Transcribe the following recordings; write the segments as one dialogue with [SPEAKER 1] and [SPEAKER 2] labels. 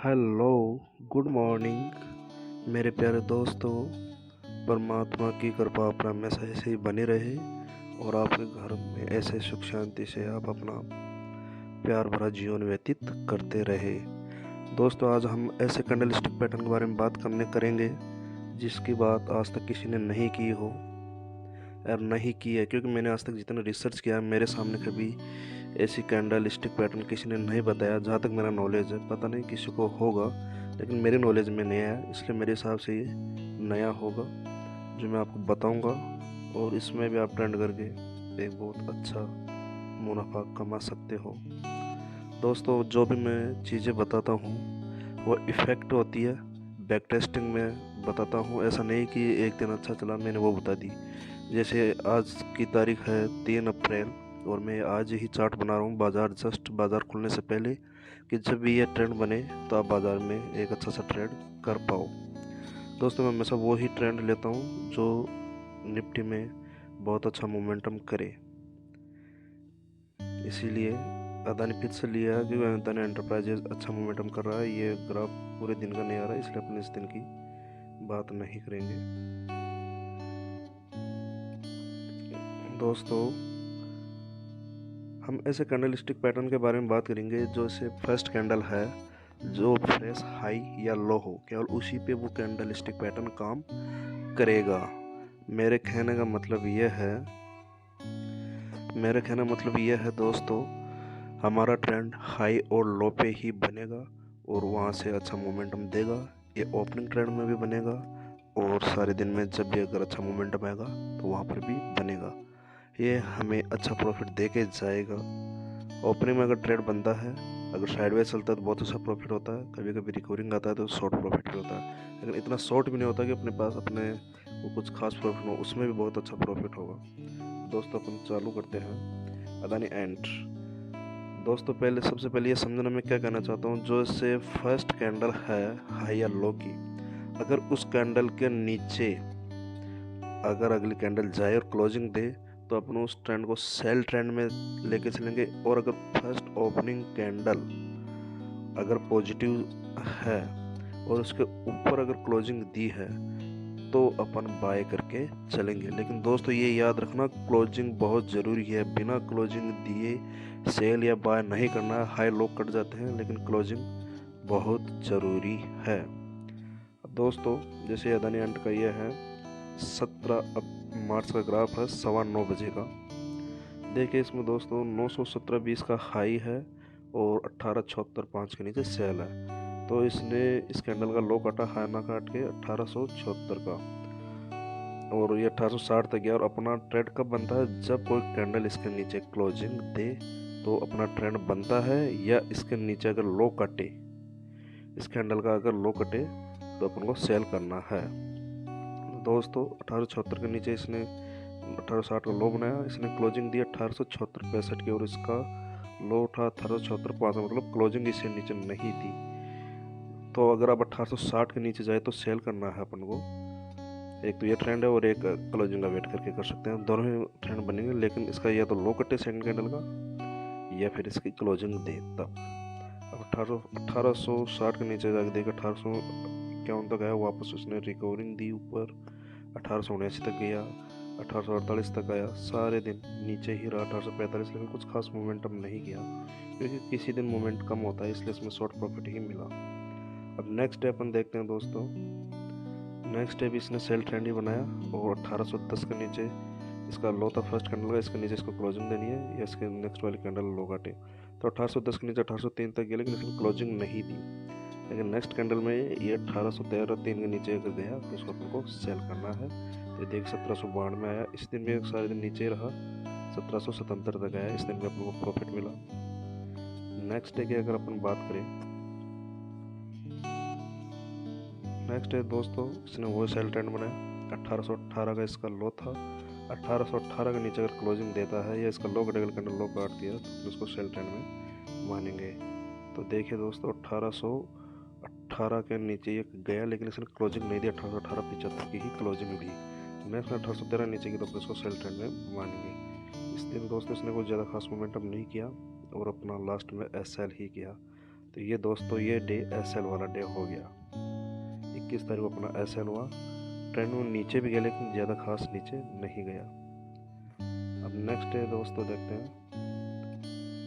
[SPEAKER 1] Hello, good morning मेरे प्यारे दोस्तों। परमात्मा की कृपा अपना हमेशा ऐसे ही बनी रहे और आपके घर में ऐसे सुख शांति से आप अपना प्यार भरा जीवन व्यतीत करते रहे। दोस्तों, आज हम ऐसे कैंडलस्टिक पैटर्न के बारे में बात करेंगे जिसकी बात आज तक किसी ने नहीं की हो और नहीं की है, क्योंकि मैंने आज तक जितना रिसर्च किया है मेरे सामने कभी ऐसी कैंडलस्टिक पैटर्न किसी ने नहीं बताया। जहाँ तक मेरा नॉलेज है, पता नहीं किसी को होगा, लेकिन मेरे नॉलेज में नया है, इसलिए मेरे हिसाब से ये नया होगा जो मैं आपको बताऊंगा। और इसमें भी आप ट्रेंड करके एक बहुत अच्छा मुनाफा कमा सकते हो। दोस्तों, जो भी मैं चीज़ें बताता हूँ वो इफ़ेक्ट होती है, बैक टेस्टिंग में बताता हूँ। ऐसा नहीं कि एक दिन अच्छा चला मैंने वो बता दी। जैसे आज की तारीख है 3 अप्रैल और मैं आज ही चार्ट बना रहा हूँ बाज़ार खुलने से पहले, कि जब भी ये ट्रेंड बने तो आप बाज़ार में एक अच्छा सा ट्रेड कर पाओ। दोस्तों, मैं हमेशा वो ही ट्रेंड लेता हूँ जो निफ्टी में बहुत अच्छा मोमेंटम करे। इसीलिए अदानी फिर से लिया है क्योंकि अदानी एंटरप्राइजेज अच्छा मोमेंटम कर रहा है। ये ग्राफ पूरे दिन का नहीं आ रहा है, इसलिए अपने इस दिन की बात नहीं करेंगे। दोस्तों, हम ऐसे कैंडलस्टिक पैटर्न के बारे में बात करेंगे जो से फर्स्ट कैंडल है जो फ्रेश हाई या लो हो, केवल उसी पे वो कैंडलस्टिक पैटर्न काम करेगा। मेरे कहने का मतलब यह है दोस्तों, हमारा ट्रेंड हाई और लो पे ही बनेगा और वहाँ से अच्छा मोमेंटम देगा। ये ओपनिंग ट्रेंड में भी बनेगा और सारे दिन में जब भी अगर अच्छा मोमेंटम आएगा तो वहाँ पर भी बनेगा। ये हमें अच्छा प्रॉफिट दे के जाएगा। ओपनिंग में अगर ट्रेड बनता है, अगर साइडवेज चलता है तो बहुत अच्छा प्रॉफिट होता है। कभी कभी रिकवरिंग आता है तो शॉर्ट प्रॉफिट भी होता है, लेकिन इतना शॉर्ट भी नहीं होता कि अपने पास अपने वो कुछ खास प्रॉफिट हो, उसमें भी बहुत अच्छा प्रॉफिट होगा। दोस्तों, अपन चालू करते हैं अदानी एंड। दोस्तों, सबसे पहले ये समझना मैं क्या कहना चाहता हूँ। जो इससे फर्स्ट कैंडल है हाई या लो की, अगर उस कैंडल के नीचे अगर अगली कैंडल जाए और क्लोजिंग दे तो अपन उस ट्रेंड को सेल ट्रेंड में लेके चलेंगे। और अगर फर्स्ट ओपनिंग कैंडल अगर पॉजिटिव है और उसके ऊपर अगर क्लोजिंग दी है तो अपन बाय करके चलेंगे। लेकिन दोस्तों, ये याद रखना, क्लोजिंग बहुत ज़रूरी है। बिना क्लोजिंग दिए सेल या बाय नहीं करना। हाई लो कट जाते हैं, लेकिन क्लोजिंग बहुत ज़रूरी है। दोस्तों, जैसे अदानी एंड का ये है 17 मार्च का ग्राफ है 9:15 बजे का। देखिए इसमें दोस्तों 917.20 का हाई है और 1876.5 के नीचे सेल है। तो इसने इस कैंडल का लो काटा, हाई ना काट के 1876 का, और ये 1860 तक गया। और अपना ट्रेंड कब बनता है? जब कोई कैंडल इसके नीचे क्लोजिंग दे तो अपना ट्रेंड बनता है, या इसके नीचे अगर लो कटे, इस कैंडल का अगर लो कटे तो अपन को सेल करना है। दोस्तों, 1876 के नीचे इसने 1860 का लो बनाया, इसने क्लोजिंग दी 1876.65 की और इसका लो उठा 1876.5, मतलब क्लोजिंग इससे नीचे नहीं थी। तो अगर आप 1860 के नीचे जाए तो सेल करना है अपन को। एक तो ये ट्रेंड है और एक क्लोजिंग का वेट करके कर सकते हैं, दोनों ही ट्रेंड बनेंगे। लेकिन इसका या तो लो कटे सेकंड कैंडल का या फिर इसकी क्लोजिंग दे तब। अब 1860 के नीचे जाके देखा 1851 तक आया, वापस उसने रिकवरिंग दी ऊपर 1879 तक गया, 1848 तक आया, सारे दिन नीचे ही रहा 1845, लेकिन कुछ खास मोमेंटम नहीं किया क्योंकि किसी दिन मोमेंट कम होता है, इसलिए इसमें शॉर्ट प्रॉफिट ही मिला। अब नेक्स्ट डे अपन देखते हैं दोस्तों। नेक्स्ट डे भी इसने सेल ट्रेंड ही बनाया और 1810 के नीचे इसका लो था फर्स्ट कैंडल का, इसके नीचे इसको क्लोजिंग देनी है या इसके नेक्स्ट वाली कैंडल लो काटे। तो 1810 के नीचे 1803 तक गया, लेकिन इसने क्लोजिंग नहीं दी। लेकिन नेक्स्ट कैंडल में ये 1813.3 के नीचे अगर गया तो उसको अपन को सेल करना है। तो देख 1792 में आया, इस दिन भी सारे दिन नीचे रहा, 1777 तक आया, इस दिन भी अपन को प्रॉफिट मिला। नेक्स्ट डे की अगर अपन बात करें, नेक्स्ट डे दोस्तों इसने वो सेल ट्रेंड बनाया, 1818 का इसका लो था, 1818 के नीचे अगर क्लोजिंग देता है या इसका लो कैंडल कैंडल लो काट दिया तो उसको सेल ट्रेंड में मानेंगे। तो देखिए दोस्तों, 1818 के नीचे ये गया, लेकिन इसने क्लोजिंग नहीं दी, 1818-75 की ही क्लोजिंग दी। नेक्स्ट 1813 नीचे की तो इसको सेल ट्रेंड में मानेंगे। इस दिन दोस्तों इसने कोई ज़्यादा खास मोमेंटम नहीं किया और अपना लास्ट में एस एल ही किया। तो ये दोस्तों ये डे SL वाला डे हो गया। 21 तारीख को अपना SL हुआ। ट्रेंड में नीचे भी गया लेकिन ज़्यादा खास नीचे नहीं गया। अब नेक्स्ट डे दोस्तों देखते हैं,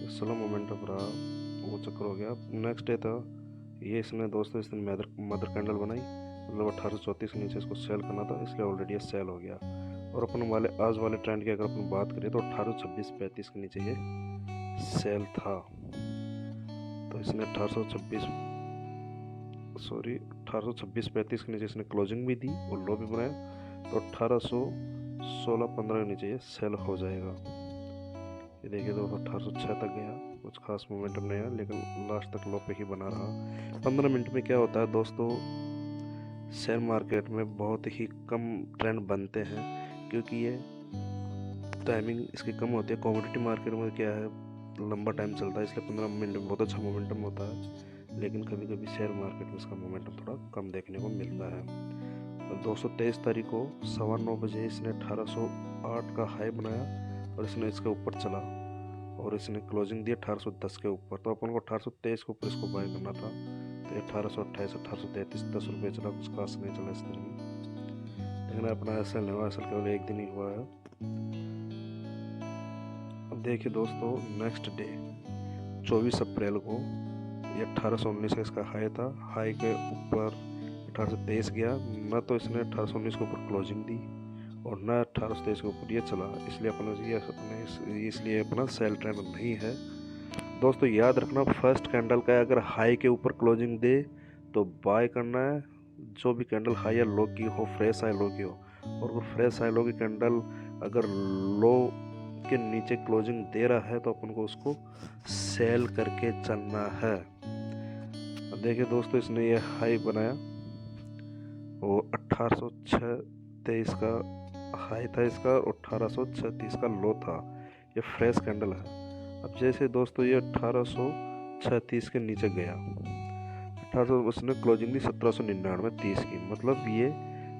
[SPEAKER 1] स्लो मोमेंटम रहा, वो चक्कर हो गया। नेक्स्ट डे था ये, इसने दोस्तों इस दिन मदर कैंडल बनाई, मतलब 1834 के नीचे इसको सेल करना था, इसलिए ऑलरेडी ये सेल हो गया। और अपन वाले आज वाले ट्रेंड की अगर अपन बात करें तो 1826-35 के नीचे ये सेल था। तो इसने 1826-35 के नीचे इसने क्लोजिंग भी दी और लो भी बनाया। तो 1816-15 के नीचे ये सेल हो जाएगा। ये देखिए दोस्तों 1806 तक गया, कुछ खास मोमेंटम नहीं आया, लेकिन लास्ट तक लो पे ही बना रहा। 15 मिनट में क्या होता है दोस्तों, शेयर मार्केट में बहुत ही कम ट्रेंड बनते हैं, क्योंकि ये टाइमिंग इसकी कम होती है। कमोडिटी मार्केट में क्या है, लंबा टाइम चलता है, इसलिए 15 मिनट में बहुत अच्छा मोमेंटम होता है। लेकिन कभी कभी शेयर मार्केट में इसका मोमेंटम थोड़ा कम देखने को मिलता है। 223 तारीख को 9:15 बजे इसने 1808 का हाई बनाया और इसने इसके ऊपर चला और इसने क्लोजिंग दी 1810 के ऊपर। तो अपन को 1823 के ऊपर इसको बाय करना था। तो 1828 1833 10 रुपये चला, कुछ खास नहीं चला इस दिन में। लेकिन अपना SL नहीं हुआ, SL केवल एक दिन ही हुआ है। अब देखिए दोस्तों नेक्स्ट डे 24 अप्रैल को ये 1819 का इसका हाई था। हाई के ऊपर 1823 गया, न तो इसने 1819 के ऊपर क्लोजिंग दी और न 1823 के ऊपर ये चला, इसलिए अपना सेल ट्रेंड नहीं है। दोस्तों याद रखना, फर्स्ट कैंडल का अगर हाई के ऊपर क्लोजिंग दे तो बाय करना है। जो भी कैंडल हाई या लो की हो, फ्रेश हाई लो की हो, और वो फ्रेश हाई लो की कैंडल अगर लो के नीचे क्लोजिंग दे रहा है तो अपन को उसको सेल करके चलना है। देखिए दोस्तों इसने ये हाई बनाया, वो 1823 का हाई था इसका और 1836 का लो था। ये फ्रेश कैंडल है। अब जैसे दोस्तों ये 1836 के नीचे गया, 1800 उसने क्लोजिंग दी 1799-30 की, मतलब ये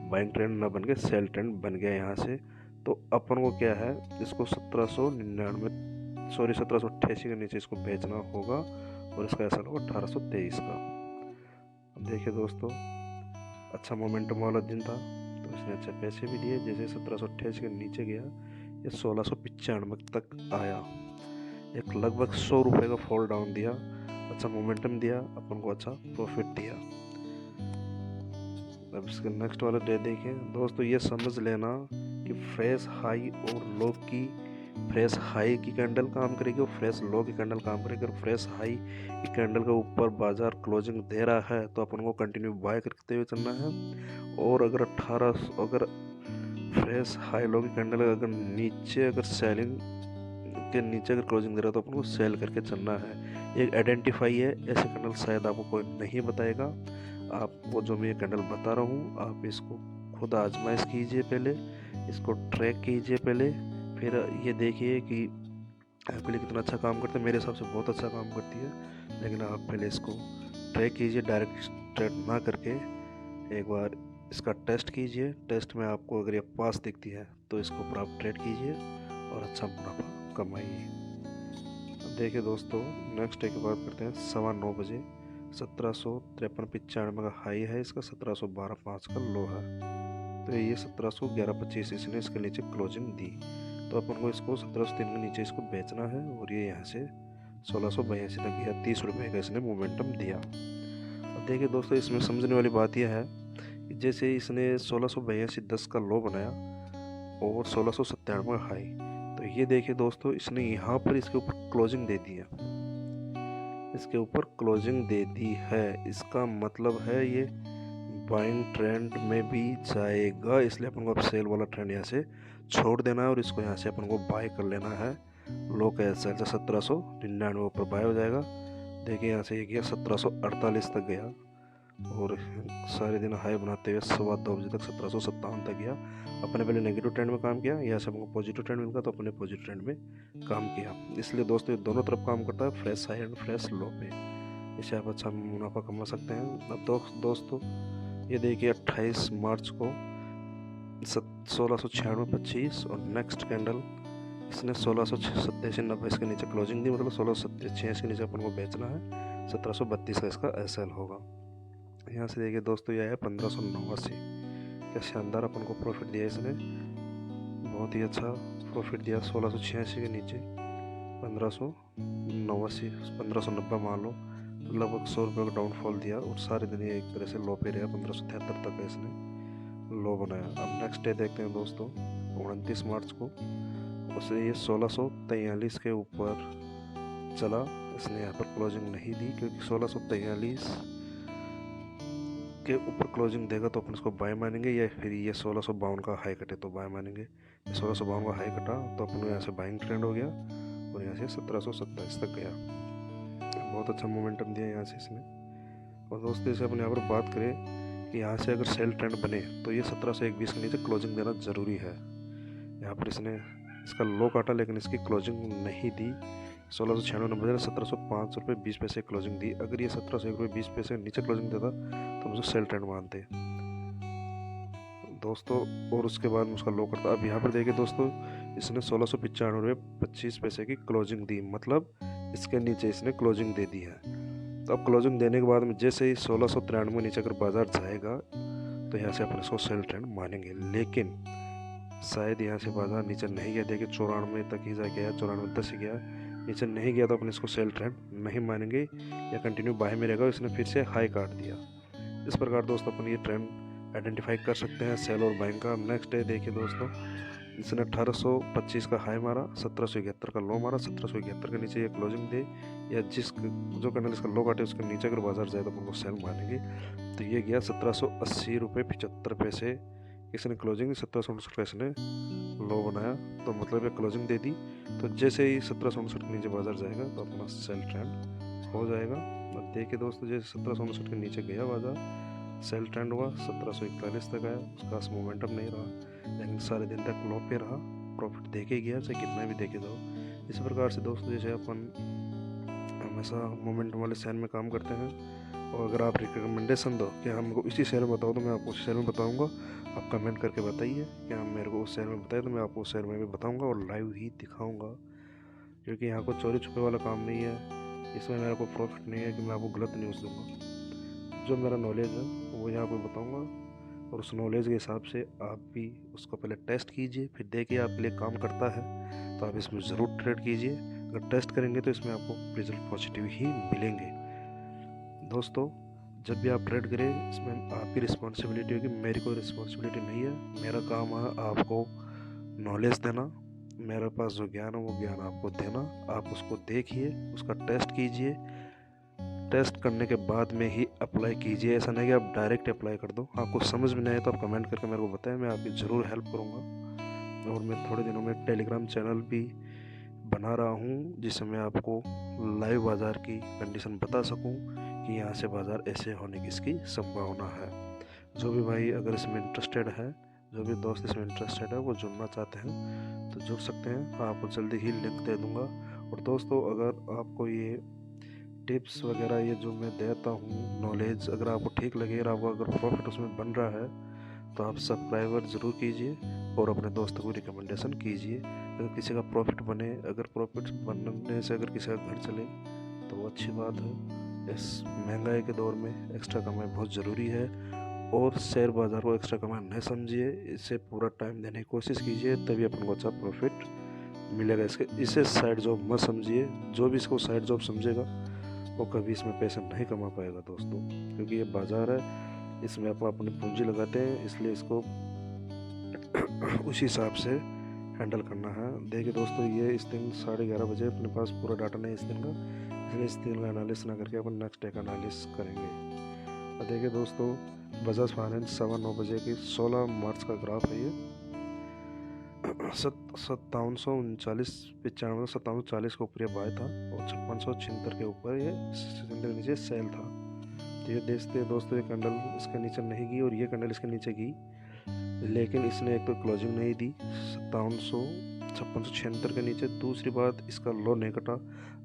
[SPEAKER 1] बाइंग ट्रेंड ना बन के सेल ट्रेंड बन गया यहाँ से। तो अपन को क्या है, इसको 1788 के नीचे इसको बेचना होगा और इसका ऐसा होगा 1823 का। अब देखिए दोस्तों अच्छा मोमेंटम वाला दिन था, तो इसने अच्छे पैसे भी दिए। जैसे 1788 के नीचे गया, ये 1695 तक आया, एक लगभग 100 रुपये का फॉल डाउन दिया, अच्छा मोमेंटम दिया, अपन को अच्छा प्रॉफिट दिया। अब इसके नेक्स्ट वाला डे देखिए दोस्तों, ये समझ लेना कि फ्रेश हाई और लो की, फ्रेश हाई की कैंडल काम करेगी और फ्रेश लो की कैंडल काम करेगी। और फ्रेश हाई की कैंडल के ऊपर बाजार क्लोजिंग दे रहा है तो अपन को कंटिन्यू बाय करते हुए चलना है। और अगर 18 अगर फ्रेश हाई लो की कैंडल अगर नीचे, अगर सेलिंग के नीचे अगर क्लोजिंग दे रहा है तो अपन को सेल करके चलना है। एक आइडेंटिफाई है, ऐसे कैंडल शायद आपको कोई नहीं बताएगा। आपको जो मैं ये कैंडल बता रहा हूँ, आप इसको खुद आजमाइश कीजिए, पहले इसको ट्रैक कीजिए पहले, फिर ये देखिए कि आपके लिए कितना अच्छा काम करता है। मेरे हिसाब से बहुत अच्छा काम करती है, लेकिन आप पहले इसको ट्रैक कीजिए, डायरेक्ट ट्रेड ना करके एक बार इसका टेस्ट कीजिए। टेस्ट में आपको अगर ये पास दिखती है तो इसके ऊपर आप ट्रेड कीजिए और अच्छा मुनाफा कमाइए। अब देखिए दोस्तों नेक्स्ट डे की बात करते हैं। 9:15 बजे 1753-95 का हाई है इसका, 1712.5 का लो है। तो ये 1711.25 इसने इसके नीचे क्लोजिंग दी, तो अपन को इसको 1703 के नीचे इसको बेचना है। और ये यहाँ से 1682 तक गया, 30 रुपये का इसने मोमेंटम दिया। अब देखिए दोस्तों इसमें समझने वाली बात यह है कि जैसे इसने 1682.10 का लो बनाया और 1697 का हाई, तो ये देखिए दोस्तों इसने यहाँ पर इसके ऊपर क्लोजिंग दे दी है, इसके ऊपर क्लोजिंग दे दी है। इसका मतलब है ये बाइंग ट्रेंड में भी जाएगा, इसलिए अपन को अब सेल वाला ट्रेंड यहाँ से छोड़ देना है और इसको यहाँ से अपन को बाय कर लेना है। लो का ऐसा 1799 ऊपर बाय हो जाएगा। देखिए यहाँ से ये गया 1748 तक गया और सारे दिन हाई बनाते हुए 2:15 बजे तक 1757 तक गया। अपने पहले नेगेटिव ट्रेंड में काम किया, यहाँ से हमको पॉजिटिव ट्रेंड मिल गया तो अपने पॉजिटिव ट्रेंड में काम किया। इसलिए दोस्तों ये दोनों तरफ काम करता है, फ्रेश हाई एंड फ्रेश लो पे। इससे आप अच्छा मुनाफा कमा सकते हैं। अब दोस्तों ये देखिए 28 मार्च को 1696.25 और नेक्स्ट कैंडल इसने 1687.90 इसके नीचे क्लोजिंग दी, मतलब 1687 के नीचे अपन को बेचना है 1732 का इसका SL होगा। यहाँ से देखिए दोस्तों, यह है 1589। क्या शानदार अपन को प्रॉफिट दिया इसने, बहुत ही अच्छा प्रॉफिट दिया। 1686 के नीचे 1589, 1590 मान लो, लगभग 100 रुपये का डाउनफॉल दिया और सारे दिन ये एक तरह से लो पे रहा। 1573 तक का इसने लो बनाया। अब नेक्स्ट डे देखते हैं दोस्तों, 29 मार्च को उसे ये 1643 के ऊपर चला। इसने यहाँ पर क्लोजिंग नहीं दी, क्योंकि 1643 के ऊपर क्लोजिंग देगा तो अपन इसको बाय मानेंगे, या फिर ये 1652 का हाई कटे तो बाय मानेंगे। 1652 का हाई कटा तो अपन यहाँ से बाइंग ट्रेंड हो गया और यहाँ से 1727 तक गया। बहुत अच्छा मोमेंटम दिया यहाँ से इसने। और दोस्तों जैसे अपन यहाँ पर बात करें कि यहाँ से अगर सेल ट्रेंड बने तो ये 1721 के नीचे क्लोजिंग देना ज़रूरी है। यहाँ पर इसने इसका लो काटा लेकिन इसकी क्लोजिंग नहीं दी। 1696 नंबर 1705 रुपये 20 पैसे क्लोजिंग दी। अगर ये 1701 रुपये 20 पैसे नीचे क्लोजिंग देता तो मुझे सेल ट्रेंड मानते दोस्तों, और उसके बाद उसका लो करता। अब यहाँ पर देखिए दोस्तों, इसने 1695 रुपये 25 पैसे की क्लोजिंग दी, मतलब इसके नीचे इसने क्लोजिंग दे दी है। तो अब क्लोजिंग देने के बाद में जैसे ही 1693 नीचे अगर बाजार जाएगा तो यहाँ से अपन इसको सेल ट्रेंड मानेंगे। लेकिन शायद यहाँ से बाजार नीचे नहीं गया, देखिए 94 तक ही जा गया, 94 ही गया, नीचे नहीं गया तो अपन इसको सेल ट्रेंड नहीं मानेंगे या कंटिन्यू बाय में रहेगा। इसने फिर से हाई काट दिया। इस प्रकार दोस्तों अपन ये ट्रेंड आइडेंटिफाई कर सकते हैं सेल और बाइंग का। नेक्स्ट डे देखिए दोस्तों, इसने 1825 का हाई मारा, 1771 का लो मारा। 1771 के नीचे ये क्लोजिंग दे या जो कैंडल इसका लो काटे उसके नीचे अगर बाजार जाए तो अपन को सेल मानेंगे। तो ये गया 1780 रुपये 75 पैसे इसने क्लोजिंग, 1759 का इसने लो बनाया, तो मतलब ये क्लोजिंग दे दी। तो जैसे ही 1759 के नीचे बाजार जाएगा तो अपना सेल ट्रेंड हो जाएगा। अब देखिए दोस्तों, जैसे 1759 के नीचे गया बाजार, सेल ट्रेंड हुआ, 1741 तक आया, उसका मोमेंटम नहीं रहा, लेकिन सारे दिन तक लो पे रहा, प्रॉफिट देके गया, चाहे कितना भी देके जाओ। इस प्रकार से दोस्तों जैसे अपन हमेशा मोमेंटम वाले सेल में काम करते हैं। और अगर आप रिकमेंडेशन दो कि हमको इसी शेयर में बताओ तो मैं आपको उस शेयर में बताऊंगा। आप कमेंट करके बताइए कि हम मेरे को उस शेयर में बताइए तो मैं आपको उस शेयर में भी बताऊंगा और लाइव ही दिखाऊंगा, क्योंकि यहाँ को चोरी छुपे वाला काम नहीं है। इसमें मेरा कोई प्रॉफिट नहीं है कि मैं आपको गलत न्यूज़ दूंगा। जो मेरा नॉलेज है वो यहाँ पर बताऊँगा, और उस नॉलेज के हिसाब से आप भी उसको पहले टेस्ट कीजिए, फिर देखिए आपके लिए काम करता है तो आप इसमें ज़रूर ट्रेड कीजिए। अगर टेस्ट करेंगे तो इसमें आपको रिजल्ट पॉजिटिव ही मिलेंगे। दोस्तों जब भी आप ट्रेड करें इसमें आपकी रिस्पॉन्सिबिलिटी होगी, मेरी कोई रिस्पॉन्सिबिलिटी नहीं है। मेरा काम है आपको नॉलेज देना, मेरे पास जो ज्ञान है वो ज्ञान आपको देना। आप उसको देखिए, उसका टेस्ट कीजिए, टेस्ट करने के बाद में ही अप्लाई कीजिए। ऐसा नहीं कि आप डायरेक्ट अप्लाई कर दो। आपको समझ में नहीं आए तो आप कमेंट करके मेरे को बताएं, मैं आपकी ज़रूर हेल्प करूँगा। और मैं थोड़े दिनों में टेलीग्राम चैनल भी बना रहा हूँ जिससे मैं आपको लाइव बाज़ार की कंडीशन बता सकूँ कि यहाँ से बाज़ार ऐसे होने की इसकी संभावना है। जो भी भाई अगर इसमें इंटरेस्टेड है, जो भी दोस्त इसमें इंटरेस्टेड है वो जुड़ना चाहते हैं तो जुड़ सकते हैं, आपको जल्दी ही लिंक दे दूँगा। और दोस्तों अगर आपको ये टिप्स वगैरह ये जो मैं देता हूँ नॉलेज अगर आपको ठीक लगे और आपको अगर प्रॉफिट उसमें बन रहा है तो आप सब्सक्राइबर ज़रूर कीजिए और अपने दोस्तों को रिकमेंडेशन कीजिए। अगर किसी का प्रॉफिट बने, अगर प्रॉफिट बनने से अगर किसी का घर चले तो वो अच्छी बात है। इस महंगाई के दौर में एक्स्ट्रा कमाई बहुत ज़रूरी है, और शेयर बाज़ार को एक्स्ट्रा कमाई न समझिए, इसे पूरा टाइम देने की कोशिश कीजिए, तभी अपन को अच्छा प्रॉफिट मिलेगा। इसे साइड जॉब मत समझिए। जो भी इसको साइड जॉब समझेगा वो कभी इसमें पैसा नहीं कमा पाएगा दोस्तों, क्योंकि ये बाज़ार है, इसमें आप अपनी पूंजी लगाते हैं, इसलिए इसको उसी हिसाब से हैंडल करना है। देखिए दोस्तों, ये इस दिन 11:30 बजे अपने पास पूरा डाटा नहीं इस दिन का, इसलिए इस दिन का एनालिसिस ना करके अपन नेक्स्ट डे का एनालिसिस करेंगे। और देखिए दोस्तों, बजाज फाइनेंस 9:15 बजे की 16 मार्च का ग्राफ है ये, 5739 के ऊपर ये बाय था और 5676 के ऊपर ये नीचे सेल था। तो ये देखते दोस्तों, ये कैंडल इसके नीचे नहीं गई और ये कैंडल इसके नीचे गई, लेकिन इसने एक तो क्लोजिंग नहीं दी 5676 के नीचे। दूसरी बात, इसका लो नहीं कटा।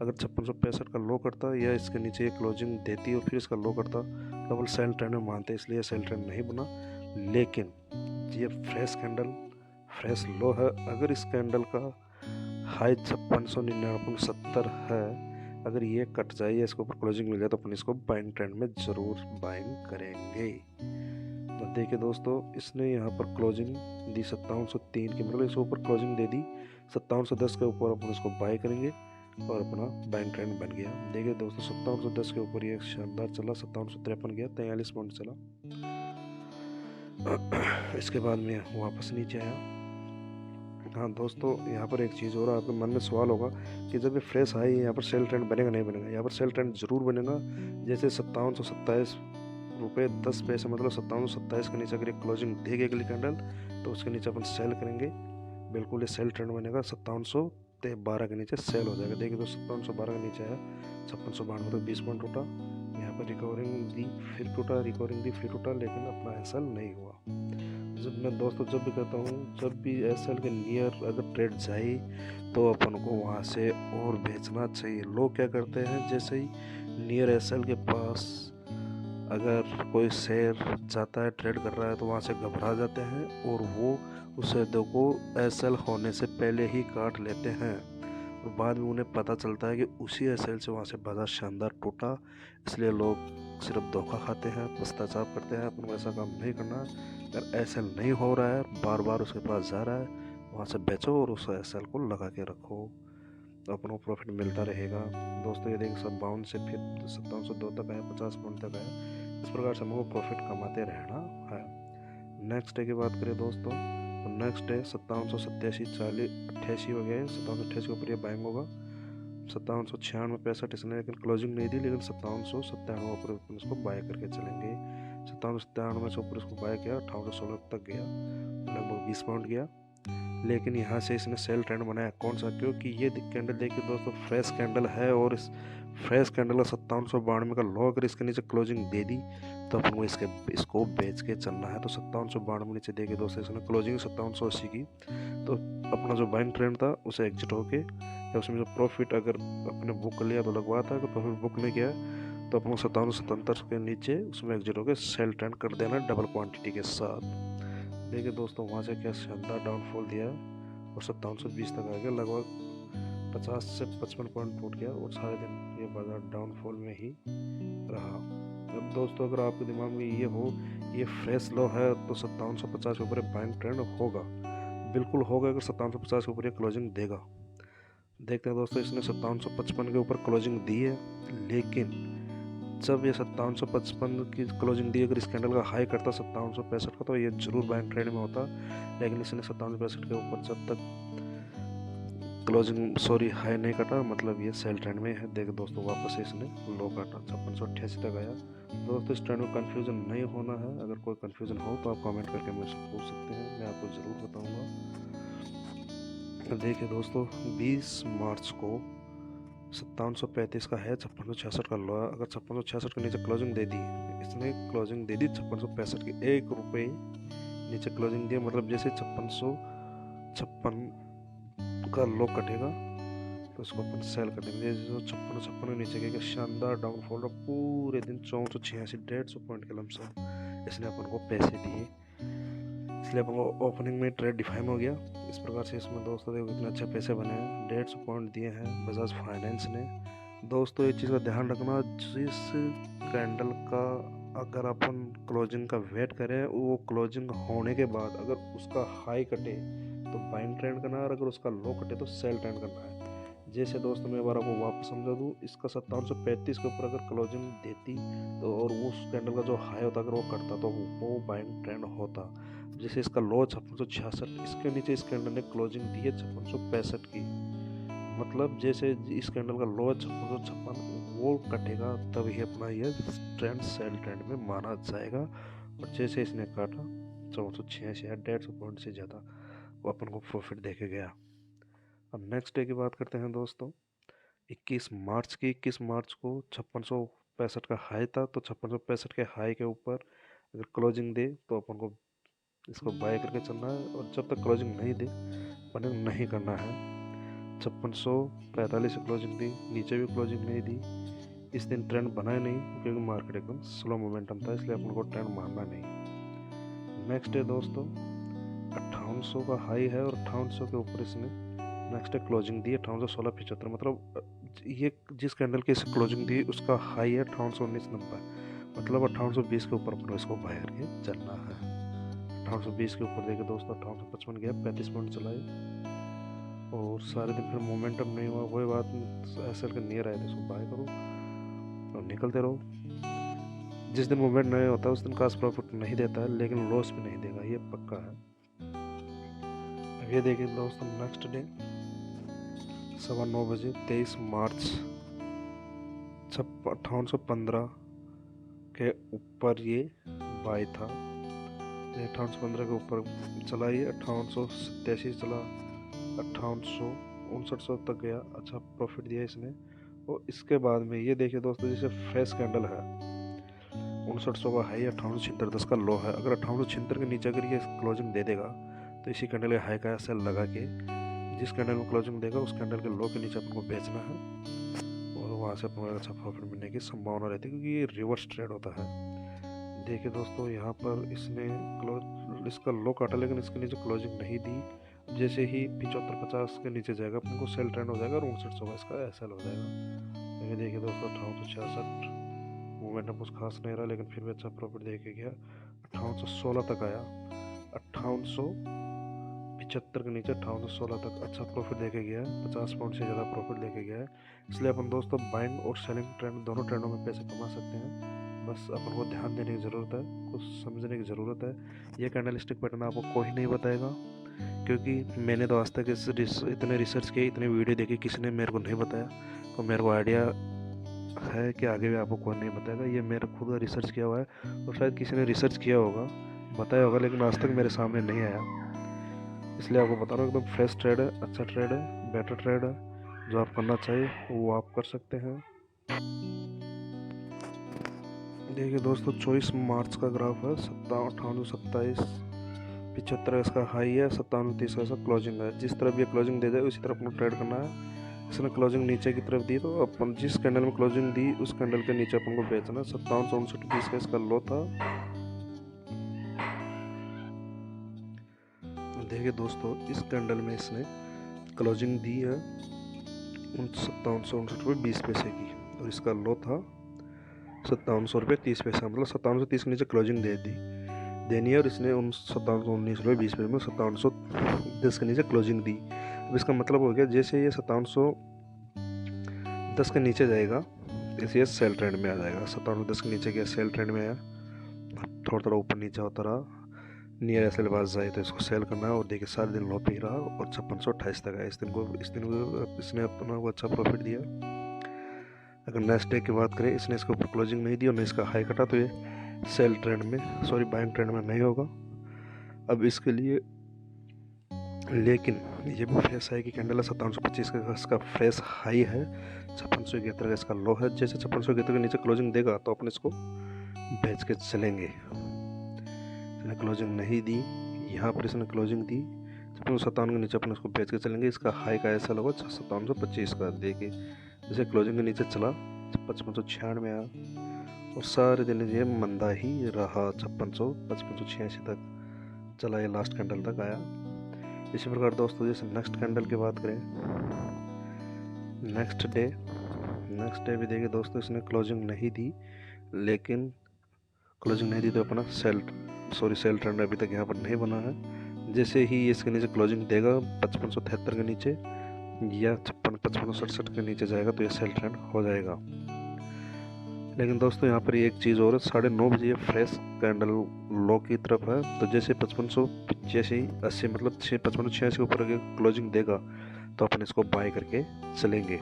[SPEAKER 1] अगर 5665 का लो करता या इसके नीचे ये क्लोजिंग देती और फिर इसका लो करता तो अपन सेल ट्रेंड में मानते, इसलिए सेल ट्रेंड नहीं बना। लेकिन ये फ्रेश कैंडल, फ्रेश लो है। अगर इस कैंडल का हाई 5699.70 है, अगर ये कट जाए या इसके ऊपर क्लोजिंग मिल जाए तो अपन इसको बाइंग ट्रेंड में ज़रूर बाइंग करेंगे। तो देखिए दोस्तों, इसने यहाँ पर क्लोजिंग दी 5703 की, मतलब इसके ऊपर क्लोजिंग दे दी 5710 के ऊपर। अपन इसको बाय करेंगे और अपना बाइंग ट्रेंड बन गया। देखिए दोस्तों, 5710 के ऊपर ये शानदार चला, 5753 गया, 43 पॉइंट चला। इसके बाद में वापस नीचे आया। हाँ दोस्तों, यहाँ पर एक चीज़ और आपके मन में सवाल होगा कि जब ये फ्रेश हाई यहाँ पर सेल ट्रेंड बनेगा नहीं बनेगा। यहाँ पर सेल ट्रेंड जरूर बनेगा। जैसे 5727 रुपये 10 पैसे, मतलब 5727 के नीचे अगर ये क्लोजिंग देगी अगली कैंडल तो उसके नीचे अपन सेल करेंगे। बिल्कुल ये सेल ट्रेंड बनेगा। 5712 के नीचे सेल हो जाएगा। देखिए तो 5712 के नीचे आया, 5692 तक 20 पॉइंट टूटा। यहाँ पर रिकवरिंग दी, फिर टूटा, रिकवरिंग दी, फिर टूटा, लेकिन अपना एसएल नहीं हुआ। जब मैं दोस्तों जब भी कहता हूँ, जब भी एसएल के नियर अगर ट्रेड जाए तो अपन को वहाँ से और बेचना चाहिए। लोग क्या करते हैं, जैसे ही नियर एसएल के पास अगर कोई शेयर जाता है, ट्रेड कर रहा है, तो वहाँ से घबरा जाते हैं और वो उस शेयर को एसएल होने से पहले ही काट लेते हैं। और बाद में उन्हें पता चलता है कि उसी एसएल से वहाँ से बाजार शानदार टूटा। इसलिए लोग सिर्फ धोखा खाते हैं, पश्चाताप करते हैं। अपन को ऐसा काम नहीं करना। अगर एसएल नहीं हो रहा है, बार बार उसके पास जा रहा है, वहाँ से बेचो और उस एसएल को लगा के रखो, तो अपन को प्रॉफिट मिलता रहेगा। दोस्तों ये देखिए, सब 52 से फिर 5702 तक आया, 50 पॉइंट तक आया। इस प्रकार से हमको प्रॉफिट कमाते रहना है। नेक्स्ट डे की बात करें दोस्तों, तो नेक्स्ट डे 5787, 40, 88 हो गया। 5788 के ऊपर ये बाइंग होगा। 5796, 65 इसने लेकिन क्लोजिंग नहीं दी, लेकिन 5797 ऊपर इसको बाय करके चलेंगे। 5797 से ऊपर इसको बाय किया, 5816 तक गया, लगभग 20 पॉइंट गया। लेकिन यहाँ से इसने सेल ट्रेंड बनाया। कौन सा? क्योंकि ये कैंडल देखिए दोस्तों, फ्रेश कैंडल है और इस फ्रेश कैंडल का 5792 का लो अगर इसके नीचे क्लोजिंग दे दी तो अपन को इसको बेच के चलना है। तो 5792 नीचे देखिए दोस्तों, इसने क्लोजिंग 5780 की। तो अपना जो बाइंग ट्रेंड था उसे एग्जिट होके, या उसमें जो प्रॉफिट अगर अपने बुक कर लिया तो लगवा था, अगर प्रॉफिट बुक नहीं किया तो अपन को 5777 के नीचे उसमें एग्जिट होकर सेल ट्रेंड कर देना डबल क्वांटिटी के साथ। देखिए दोस्तों, वहाँ से क्या शानदार डाउनफॉल दिया और 5720 तक आ गया, लगभग 50 से 55 पॉइंट टूट गया और सारे दिन ये बाजार डाउनफॉल में ही रहा। अब दोस्तों, अगर आपके दिमाग में ये हो ये फ्रेश लो है तो 5750 के ऊपर बाइंग ट्रेंड होगा, बिल्कुल होगा। अगर 5750 के ऊपर ये क्लोजिंग देगा। देखते हैं दोस्तों, इसने 5755 के ऊपर क्लोजिंग दी है, लेकिन जब ये 5755 की क्लोजिंग दी, अगर इस कैंडल का हाई करता 5765 का तो ये जरूर बाइंग ट्रेंड में होता। लेकिन इसने 5765 के ऊपर जब तक क्लोजिंग हाई नहीं काटा, मतलब ये सेल ट्रेंड में है। देखो दोस्तों, वापस से इसने लो काटा, 5688 तक आया। दोस्तों इस ट्रेंड में कन्फ्यूज़न नहीं होना है। अगर कोई कन्फ्यूज़न हो तो आप कमेंट करके मुझसे पूछ सकते हैं, मैं आपको ज़रूर बताऊँगा। देखिए दोस्तों, 20 मार्च को 5735 का है, 5666 का लो। अगर 5666 के नीचे क्लोजिंग दे दी, इसने क्लोजिंग दे दी 5665 की, 1 रुपये नीचे क्लोजिंग दिया, मतलब जैसे 5656 का लो कटेगा तो उसको अपन सेल कर देंगे। जो 5656 के नीचे गया, शानदार डाउनफॉल रहा पूरे दिन, 486, 150 पॉइंट के लमसम इसने अपन को पैसे दिए। इसलिए अपन को ओपनिंग में ट्रेड डिफाइन हो गया। इस प्रकार से इसमें दोस्तों देखो इतने अच्छे पैसे बने हैं। 150 पॉइंट दिए हैं बजाज फाइनेंस ने। दोस्तों एक चीज़ का ध्यान रखना, जिस कैंडल का अगर अपन क्लोजिंग का वेट करें, वो क्लोजिंग होने के बाद अगर उसका हाई कटे तो बाइंग ट्रेंड करना है, और अगर उसका लो कटे तो सेल ट्रेंड करना है। जैसे दोस्तों मैं एक बार आपको वापस समझा दूँ, इसका 5735 के ऊपर अगर क्लोजिंग देती तो और उस कैंडल का जो हाई होता अगर वो करता तो वो बाइंग ट्रेंड होता। जैसे इसका लो 5666, इसके नीचे इस कैंडल ने क्लोजिंग दी है 5665 की, मतलब जैसे इस कैंडल का लो 5656 वो कटेगा तब ही अपना ये ट्रेंड सेल ट्रेंड में माना जाएगा। और जैसे इसने काटा 486 या 150 पॉइंट से ज़्यादा, वो अपन को प्रॉफिट देके गया। अब नेक्स्ट डे की बात करते हैं दोस्तों, 21 मार्च की। 21 मार्च को 5665 का हाई था, तो 5665 के हाई के ऊपर अगर क्लोजिंग दे तो अपन को इसको बाय करके चलना है, और जब तक क्लोजिंग नहीं दे अपन नहीं करना है। 5645 से क्लोजिंग दी, नीचे भी क्लोजिंग नहीं दी। इस दिन ट्रेंड बना ही नहीं क्योंकि मार्केट एकदम स्लो मोमेंटम था, इसलिए अपन को ट्रेंड मारना नहीं। नेक्स्ट डे दोस्तों 5800 का हाई है और 5800 के ऊपर इसने नेक्स्ट है क्लोजिंग दी 5816 मतलब ये जिस कैंडल की इसे क्लोजिंग दी उसका हाई है 5819 मतलब 5820 के ऊपर अपने इसको बाय करके चलना है। 5820 के ऊपर देखे दोस्तों 5855 गया 35 पॉइंट चलाए और सारे दिन फिर मोमेंटम नहीं हुआ। वही बात एसएल के नियर आए थे इसको बाय करो और निकलते रहो। जिस दिन मूवमेंट नहीं होता उस दिन कास्ट प्रॉफिट नहीं देता है लेकिन लॉस भी नहीं देगा, ये पक्का है। अब ये देखिए दोस्तों नेक्स्ट डे 9:15 बजे 23 मार्च 5815 के ऊपर ये बाय था। 5815 के ऊपर चला, ये 5887 चला, 5859 तक गया, अच्छा प्रॉफिट दिया इसने। और इसके बाद में ये देखिए दोस्तों जैसे फ्रेश कैंडल है 5900 का हाई 5876 का लो है। अगर 5876 के नीचे अगर ये क्लोजिंग दे देगा तो इसी कैंडल के हाई का सेल लगा के जिस कैंडल में क्लोजिंग देगा उस कैंडल के लो के नीचे अपन को बेचना है और वहाँ से अपन को अच्छा प्रॉफिट मिलने की संभावना रहती है क्योंकि ये रिवर्स ट्रेड होता है। देखिए दोस्तों यहाँ पर इसने इसका लो काटा लेकिन इसके नीचे क्लोजिंग नहीं दी। जैसे ही 75-50 के नीचे जाएगा अपन को सेल ट्रेंड हो जाएगा और 5900 का इसका एसएल हो जाएगा। ये देखिए दोस्तों 5866 मोमेंटम कुछ खास नहीं रहा लेकिन फिर भी अच्छा प्रॉफिट दे के गया। 5816 तक आया, 5875 के नीचे 5816 तक अच्छा प्रॉफिट दे के गया, 50 पॉइंट से ज़्यादा प्रॉफिट दे के गया है। इसलिए अपन दोस्तों बाइंग और सेलिंग ट्रेंड दोनों ट्रेंडों में पैसे कमा सकते हैं। बस अपन को ध्यान देने की ज़रूरत है, कुछ समझने की ज़रूरत है। ये कैंडलस्टिक पैटर्न आपको कोई नहीं बताएगा क्योंकि मैंने तो आज तक इतने रिसर्च किए, इतने वीडियो देखे, किसी ने मेरे को नहीं बताया। तो मेरे को आइडिया है कि आगे भी आपको कोई नहीं बताएगा। ये मेरा खुद का रिसर्च किया हुआ है और शायद किसी ने रिसर्च किया होगा, बताया होगा, लेकिन आज तक मेरे सामने नहीं आया। इसलिए आपको बता रहा हूँ एकदम फ्रेश ट्रेड है, अच्छा ट्रेड है, बेटर ट्रेड है। जो आप करना चाहिए वो आप कर सकते हैं। देखिए दोस्तों 24 मार्च का ग्राफ है 5827 इसका हाई है, 5730 का इसका क्लोजिंग है। जिस तरफ ये क्लोजिंग दे जाए उसी तरफ अपना ट्रेड करना है। इसने क्लोजिंग नीचे की तरफ दी तो अपन जिस कैंडल में क्लोजिंग दी उस कैंडल के नीचे अपन को बेचना। 5759 का इसका लो था। देखिए दोस्तों इस कैंडल में इसने क्लोजिंग दी है 5759 की और इसका लो था 5730 मतलब 5730 के नीचे क्लोजिंग देनी है और इसने 5719 में 5710 के नीचे क्लोजिंग दी। अब इसका मतलब हो गया जैसे ये 5710 के नीचे जाएगा जैसे ये सेल ट्रेंड में आ जाएगा। 5710 के नीचे गया सेल ट्रेंड में आया, थोड़ा थोड़ा ऊपर नीचे होता रहा, नियर एसएल पास जाए तो इसको सेल करना है। और देखिए सारे दिन लो पे ही रहा और 5628 तक आया। इस दिन इसने अपना को अच्छा प्रॉफिट दिया। अगर नेक्स्ट डे की बात करें इसने इसके ऊपर क्लोजिंग नहीं दी और न इसका हाई कटा तो ये सेल ट्रेंड में बाइंग ट्रेंड में नहीं होगा अब इसके लिए। लेकिन ये भी फ्रेश हाई की कैंडल है 5725 का इसका फ्रेश हाई है, 5671 का इसका लो है। जैसे 5671 के नीचे क्लोजिंग देगा तो अपन इसको बेच के चलेंगे। इसने क्लोजिंग नहीं दी, यहाँ पर इसने क्लोजिंग दी 57 के नीचे अपन इसको बेच के चलेंगे। इसका हाई का ऐसा लगा 5725 का। देखिए जैसे क्लोजिंग के नीचे चला 5596 में आया और सारे दिन ये मंदा ही रहा 5586 तक चला, ये लास्ट कैंडल तक आया। इसी प्रकार दोस्तों जैसे नेक्स्ट कैंडल की बात करें नेक्स्ट डे भी देखिए दोस्तों इसने क्लोजिंग नहीं दी, लेकिन क्लोजिंग नहीं दी तो अपना सेल ट्रेंड अभी तक यहाँ पर नहीं बना है। जैसे ही इसके नीचे क्लोजिंग देगा 5573 के नीचे या 5567 के नीचे जाएगा तो ये सेल ट्रेंड हो जाएगा। लेकिन दोस्तों यहाँ पर एक चीज़ और है, 9:30 बजे फ्रेश कैंडल लो की तरफ है। तो जैसे 5585 मतलब 5586 के ऊपर अगर क्लोजिंग देगा तो अपन इसको बाय करके चलेंगे।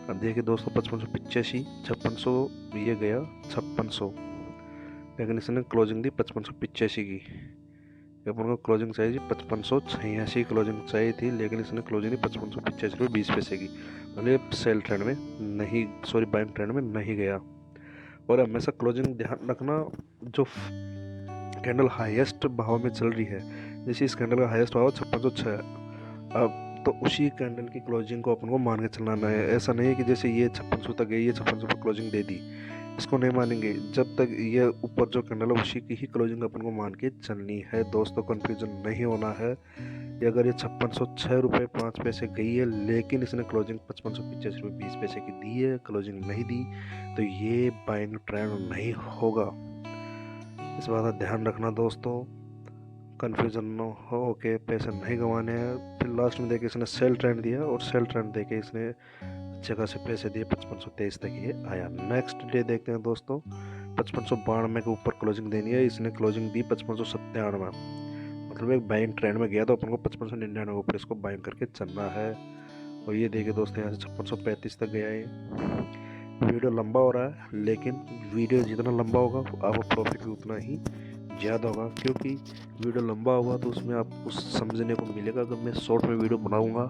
[SPEAKER 1] अब देखिए दोस्तों 5585 5600 ये गया 5600, लेकिन इसने क्लोजिंग दी 5585 की। अपन को क्लोजिंग चाहिए 5586 क्लोजिंग चाहिए थी, लेकिन इसने क्लोजिंग दी 5585 की। मतलब सेल ट्रेंड में नहीं बाइंग ट्रेंड में नहीं गया। और हमेशा क्लोजिंग ध्यान रखना, जो कैंडल हाईएस्ट भाव में चल रही है, जैसे इस कैंडल का हाईएस्ट भाव 5606 अब तो उसी कैंडल की क्लोजिंग को अपन को मान के चलाना है। ऐसा नहीं है कि जैसे ये 5600 तक गई, ये 5600 पर क्लोजिंग दे दी, इसको नहीं मानेंगे। जब तक ये ऊपर जो कैंडल है उसी की ही क्लोजिंग अपन को मान के चलनी है। दोस्तों कंफ्यूजन नहीं होना है, ये अगर ये 5606 रुपये 5 पैसे गई है, लेकिन इसने क्लोजिंग 5585 रुपये 20 पैसे की दी है, क्लोजिंग नहीं दी, तो ये बाइंग ट्रेंड नहीं होगा। इस बात का ध्यान रखना दोस्तों, कन्फ्यूजन न हो के पैसे नहीं गंवाने हैं। फिर लास्ट में देखे इसने सेल ट्रेंड दिया और सेल ट्रेंड देके इसने जगह से पैसे दिए, 5523 तक ये आया। नेक्स्ट डे देखते हैं दोस्तों, 5592 के ऊपर क्लोजिंग देनी है, इसने क्लोजिंग दी 5597, मतलब एक बाइंग ट्रेंड में गया तो अपन को 5599 के ऊपर इसको बाइंग करके चलना है। और ये देखिए दोस्तों, यहाँ से 5635 तक गया है। वीडियो लंबा हो रहा है, लेकिन वीडियो जितना लंबा होगा आपको प्रॉफिट भी उतना ही ज़्यादा होगा, क्योंकि वीडियो लंबा होगा तो उसमें आपको समझने को मिलेगा। अगर मैं शॉर्ट में वीडियो बनाऊंगा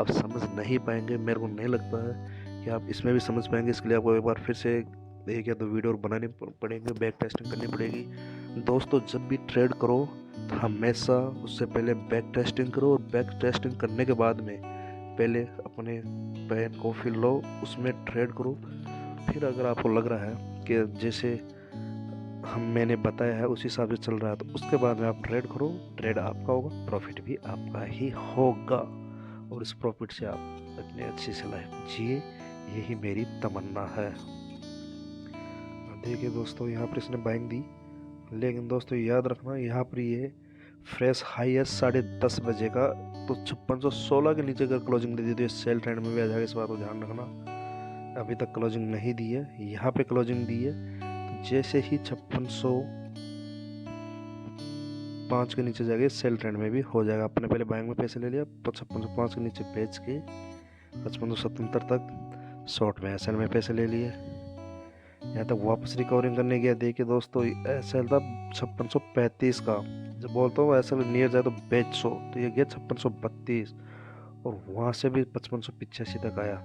[SPEAKER 1] आप समझ नहीं पाएंगे, मेरे को नहीं लगता है कि आप इसमें भी समझ पाएंगे। इसके लिए आपको एक बार फिर से एक या दो वीडियो बनानी पड़ेंगे, बैक टेस्टिंग करनी पड़ेगी। दोस्तों जब भी ट्रेड करो तो हमेशा उससे पहले बैक टेस्टिंग करो, और बैक टेस्टिंग करने के बाद में पहले अपने पेन को फिर लो, उसमें ट्रेड करो। फिर अगर आपको लग रहा है कि जैसे मैंने बताया है उस हिसाब से चल रहा है, तो उसके बाद में आप ट्रेड करो। ट्रेड आपका होगा, प्रॉफिट भी आपका ही होगा, और इस प्रॉफिट से आप अपनी अच्छी सी लाइफ जिए, यही मेरी तमन्ना है। देखिए दोस्तों, यहाँ पर इसने बाइंग दी, लेकिन दोस्तों याद रखना यहाँ पर ये फ्रेश हाई है 10:30 बजे का, तो 5616 के नीचे अगर क्लोजिंग दे दी तो ये सेल ट्रेंड में भी आ जाएगा। इस बात को ध्यान रखना। अभी तक क्लोजिंग नहीं दी है, यहाँ पे क्लोजिंग दी है, तो जैसे ही 5605 के नीचे जाएगा सेल ट्रेंड में भी हो जाएगा। अपने पहले बैंक में पैसे ले लिया, 5605 के नीचे बेच के 5577 तक शॉर्ट में एसएल में पैसे ले लिए। यहाँ तक वापस रिकवरिंग करने गया। देखिए दोस्तों, एसएल था 5635 का, जब बोलता हूँ एसएल नियर जाए तो बेच सो, तो ये गया 5632, और वहाँ से भी 5585 तक आया,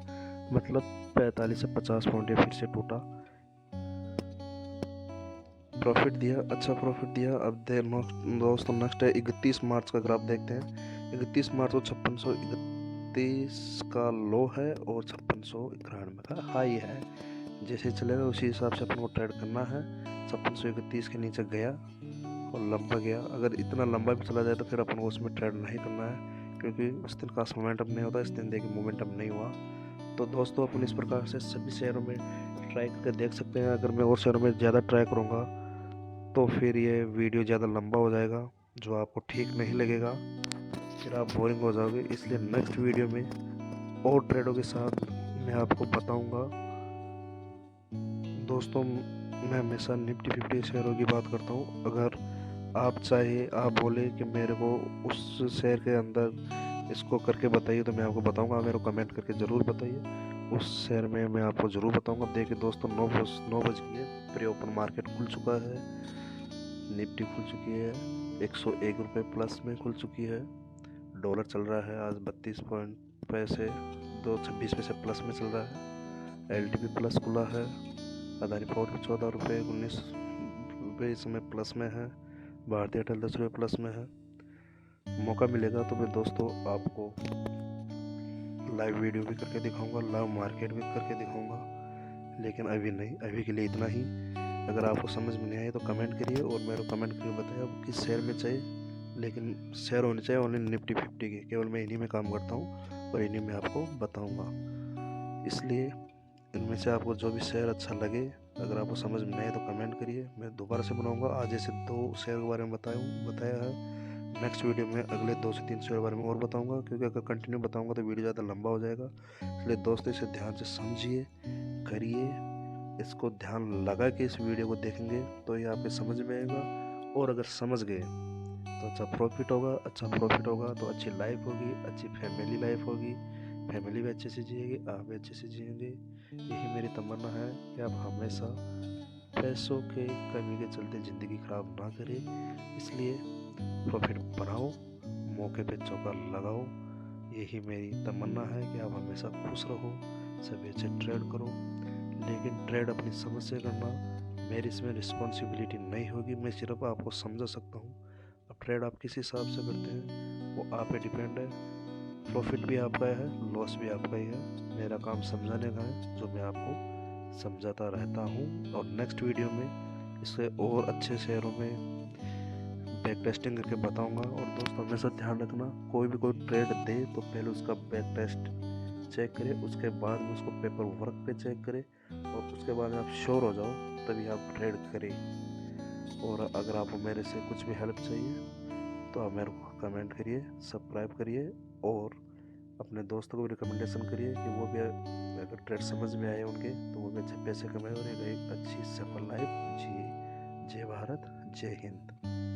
[SPEAKER 1] मतलब 45 से 50 पॉइंट ये फिर से टूटा। प्रॉफिट दिया, अच्छा प्रॉफिट दिया। अब दोस्तों नेक्स्ट है 31 मार्च का ग्राफ देखते हैं। 31 मार्च को 5631 का लो है और 5691 का हाई है। जैसे चलेगा उसी हिसाब से अपन को ट्रेड करना है। 5631 के नीचे गया और लंबा गया। अगर इतना लंबा भी चला जाए तो फिर अपन को उसमें ट्रेड नहीं करना है, क्योंकि उस दिन खास मोमेंटम नहीं होता। इस दिन देखिए मोमेंटम नहीं हुआ। तो दोस्तों अपन इस प्रकार से सभी शेयरों में ट्राई करके देख सकते हैं। अगर मैं और शेयरों में ज़्यादा ट्राई करूँगा तो फिर ये वीडियो ज़्यादा लंबा हो जाएगा, जो आपको ठीक नहीं लगेगा, फिर आप बोरिंग हो जाओगे। इसलिए नेक्स्ट वीडियो में और ट्रेडों के साथ मैं आपको बताऊंगा। दोस्तों मैं हमेशा निफ्टी 50 शेयरों की बात करता हूँ। अगर आप चाहे, आप बोले कि मेरे को उस शेयर के अंदर इसको करके बताइए, तो मैं आपको बताऊंगा। मेरे को कमेंट करके ज़रूर बताइए, उस शेयर में मैं आपको ज़रूर बताऊंगा। देखिए दोस्तों 9 बज गई है, प्री ओपन मार्केट खुल चुका है, निफ्टी खुल चुकी है, 101 रुपये प्लस में खुल चुकी है। डॉलर चल रहा है आज 32 पैसे 226 पैसे प्लस में चल रहा है। एलटीपी प्लस खुला है। अदानी पोर्ट 14 रुपये 19 रुपये इस समय प्लस में है। भारतीय एयरटेल 10 रुपये प्लस में है। मौका मिलेगा तो मैं दोस्तों आपको लाइव वीडियो भी करके दिखाऊंगा, लाइव मार्केट भी करके दिखाऊंगा, लेकिन अभी नहीं, अभी के लिए इतना ही। अगर आपको समझ में नहीं आए तो कमेंट करिए, और मेरे को कमेंट करके बताइए आपको किस शेयर में चाहिए, लेकिन शेयर होने चाहिए ओनली निफ्टी 50 के। केवल मैं इन्हीं में काम करता हूँ और इन्हीं में आपको बताऊँगा। इसलिए इनमें से आपको जो भी शेयर अच्छा लगे, अगर आपको समझ में नहीं आए तो कमेंट करिए, मैं दोबारा से बनाऊँगा। आज जैसे 2 शेयर के बारे में बताया है, नेक्स्ट वीडियो में अगले 2 से 3 शेयर के बारे में और बताऊंगा, क्योंकि अगर कंटिन्यू बताऊंगा तो वीडियो ज़्यादा लंबा हो जाएगा। इसलिए दोस्तों इसे ध्यान से समझिए, करिए, इसको ध्यान लगा के इस वीडियो को देखेंगे तो ये आपके समझ में आएगा। और अगर समझ गए तो अच्छा प्रॉफिट होगा, अच्छा प्रॉफिट होगा तो अच्छी लाइफ होगी, अच्छी फैमिली लाइफ होगी, फैमिली भी अच्छे से जिएगी, आप भी अच्छे से जिएंगे। यही मेरी तमन्ना है कि आप हमेशा पैसों के कमी के चलते ज़िंदगी ख़राब ना करें। इसलिए प्रॉफिट बनाओ, मौके पे चौका लगाओ। यही मेरी तमन्ना है कि आप हमेशा खुश रहो, सभी अच्छे ट्रेड करो, लेकिन ट्रेड अपनी समझ से करना। मेरी इसमें रिस्पॉन्सिबिलिटी नहीं होगी, मैं सिर्फ आपको समझा सकता हूँ। अब ट्रेड आप किस हिसाब से करते हैं वो आप पे डिपेंड है। प्रॉफिट भी आपका है, लॉस भी आपका ही है। मेरा काम समझाने का है, जो मैं आपको समझाता रहता हूँ। और नेक्स्ट वीडियो में इससे और अच्छे शेयरों में बैक टेस्टिंग करके बताऊंगा। और दोस्तों हमेशा ध्यान रखना, कोई भी कोई ट्रेड दे तो पहले उसका बैक टेस्ट चेक करें, उसके बाद में उसको पेपर वर्क पे चेक करें, और उसके बाद आप श्योर हो जाओ तभी आप ट्रेड करें। और अगर आपको मेरे से कुछ भी हेल्प चाहिए तो आप मेरे को कमेंट करिए, सब्सक्राइब करिए, और अपने दोस्तों को भी रिकमेंडेशन करिए कि वो भी अगर ट्रेड समझ में आए उनके तो वो भी अच्छे पैसे कमाए और एक अच्छी सफल लाइफ जिए। जय भारत, जय हिंद।